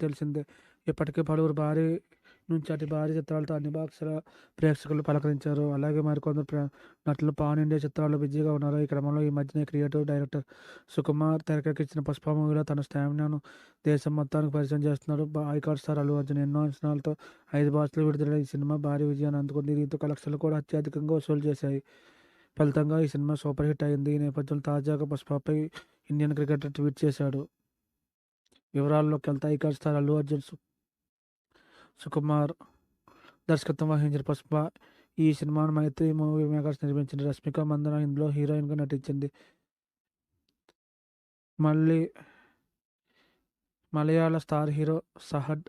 తెలిసిందే. ఇప్పటికే పలువురు భారీ నుంచి అతి భారీ చిత్రాలతో అన్ని బాక్సుల ప్రేక్షకులు పలకరించారు. అలాగే మరికొందరు నటులు పాన్ ఇండియా చిత్రాల్లో బిజీగా ఉన్నారు. ఈ క్రమంలో ఈ మధ్యనే క్రియేటివ్ డైరెక్టర్ సుకుమార్ తెరకెక్కించిన 'పుష్ప' మూవీలో తన స్టామినాను దేశం మొత్తానికి పరిచయం చేస్తున్నాడు. ఐకాన్ స్టార్ అల్లు అర్జున్ ఎన్నో అంచనాలతో 5 భాషల్లో విడుదలైన ఈ సినిమా భారీ విజయాన్ని అందుకుంది. దీంతో కలెక్షన్లు కూడా అత్యధికంగా వసూలు చేశాయి. ఫలితంగా ఈ సినిమా సూపర్ హిట్ అయింది. ఈ నేపథ్యంలో తాజాగా 'పుష్ప'పై ఇండియన్ క్రికెటర్ ట్వీట్ చేశాడు. వివరాల్లోకి వెళ్తే ఐకాన్ స్టార్ అల్లు అర్జున్ సుకుమార్ దర్శకత్వం వహించిన 'పుష్ప' ఈ సినిమాను మైత్రి మూవీ మేకర్స్ నిర్మించింది. రష్మిక మందన ఇందులో హీరోయిన్గా నటించింది. మళ్ళీ మలయాళ స్టార్ హీరో సహడ్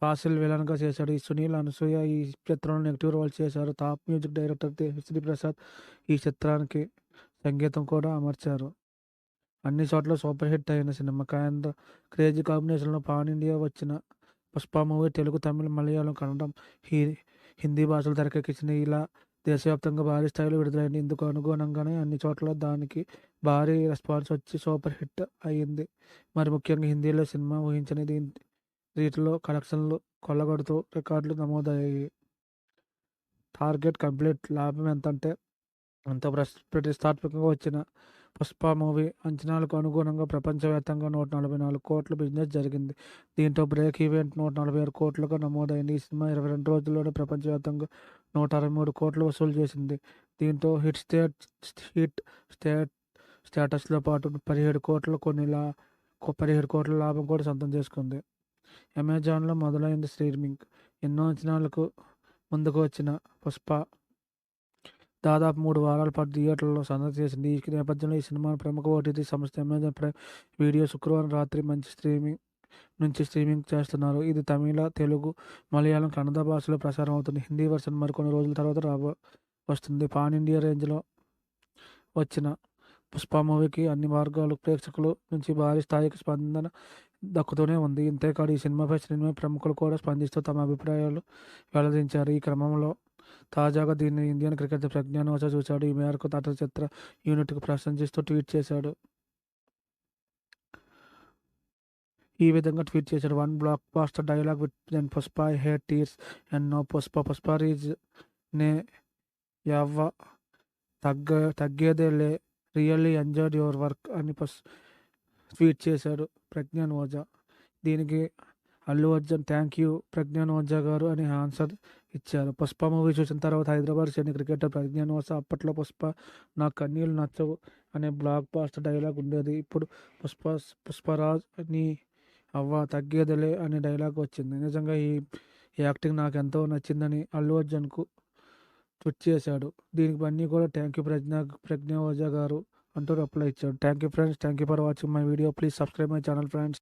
ఫాసిల్ విలన్గా చేశాడు. ఈ సునీల్, అనసూయ ఈ చిత్రంలో నెగిటివ్ రోల్ చేశారు. Top music director Devi Sri Prasad ఈ చిత్రానికి సంగీతం కూడా అమర్చారు. అన్ని చోట్ల సూపర్ హిట్ అయిన సినిమా. క్రేజీ కాంబినేషన్లో పాన్ ఇండియా వచ్చిన 'పుష్ప' మూవీ తెలుగు, తమిళ, మలయాళం, కన్నడం, హిందీ భాషలు తెరకెక్కించిన ఇలా దేశవ్యాప్తంగా భారీ స్థాయిలో విడుదలైంది. ఇందుకు అనుగుణంగానే అన్ని చోట్ల దానికి భారీ రెస్పాన్స్ వచ్చి సూపర్ హిట్ అయ్యింది. మరి ముఖ్యంగా హిందీలో సినిమా ఊహించని రీతిలో కలెక్షన్లు కొల్లగొడుతూ రికార్డులు నమోదయ్యాయి. Target complete. లాభం ఎంతంటే అంత ప్రతిష్టాత్మకంగా వచ్చిన 'పుష్ప' మూవీ అంచనాలకు అనుగుణంగా ప్రపంచవ్యాప్తంగా 144 కోట్ల బిజినెస్ జరిగింది. దీంతో బ్రేక్ ఈవెన్ 146 కోట్లుగా నమోదైంది. ఈ సినిమా 22 రోజుల్లోనే ప్రపంచవ్యాప్తంగా 163 కోట్లు వసూలు చేసింది. దీంతో హిట్ స్టేటస్తో పాటు 17 కోట్ల లాభం కూడా సొంతం చేసుకుంది. అమెజాన్లో మొదలైంది స్ట్రీమింగ్. ఎన్నో అంచనాలకు ముందుకు వచ్చిన 'పుష్ప' దాదాపు 3 వారాల పాటు థియేటర్లలో సందడి చేసింది. ఈ నేపథ్యంలో ఈ సినిమాను ప్రముఖ ఓటీటీ సంస్థ అమెజాన్ ప్రైమ్ వీడియో శుక్రవారం రాత్రి నుంచి స్ట్రీమింగ్ చేస్తున్నారు. ఇది తమిళ, తెలుగు, మలయాళం, కన్నడ భాషలో ప్రసారం అవుతుంది. హిందీ వర్షన్ మరికొన్ని రోజుల తర్వాత వస్తుంది. పాన్ ఇండియా రేంజ్లో వచ్చిన 'పుష్ప' మూవీకి అన్ని వర్గాల ప్రేక్షకుల నుంచి భారీ స్థాయికి స్పందన దక్కుతూనే ఉంది. ఇంతేకాదు ఈ సినిమాపై సినిమా ప్రముఖులు కూడా స్పందిస్తూ తమ అభిప్రాయాలు వెల్లడించారు. ఈ క్రమంలో తాజాగా దీన్ని ఇండియన్ క్రికెటర్ ప్రజ్ఞాన్ ఓజా చూశాడు. ఈ మేరకు అతని చిత్ర యూనిట్కు ప్రశంసిస్తూ ట్వీట్ చేశాడు. ఈ విధంగా ట్వీట్ చేశాడు. One blockbuster dialogue with then Pushpa I hate tears and no Pushpa Raj నే యవ్వ తగ్గేదేలే రియల్లీ ఎంజాయ్డ్ యువర్ వర్క్ అని ట్వీట్ చేశాడు ప్రజ్ఞాన్ ఓజా. దీనికి అల్లు అర్జున్ థ్యాంక్ యూ ప్రజ్ఞాన్ ఓజా గారు అని ఆన్సర్ ఇచ్చారు. 'పుష్ప' మూవీ చూసిన తర్వాత హైదరాబాద్ చెందిన క్రికెటర్ ప్రజ్ఞాన్ ఓజా అప్పట్లో 'పుష్ప నాకు కన్నీళ్లు నచ్చవు' అనే బ్లాక్ బాస్టర్ డైలాగ్ ఉండేది. ఇప్పుడు పుష్పరాజ్ నీ అవ్వ తగ్గేదిలే అనే డైలాగ్ వచ్చింది. నిజంగా ఈ యాక్టింగ్ నాకు ఎంతో నచ్చిందని అల్లు అర్జున్కు ట్వీట్ చేశాడు. దీనికి బన్నీ కూడా థ్యాంక్ యూ ప్రజ్ఞా ఓజా గారు అంటూ రిప్లై ఇచ్చాడు. Thank you friends. Thank you for watching my video. Please subscribe my channel friends.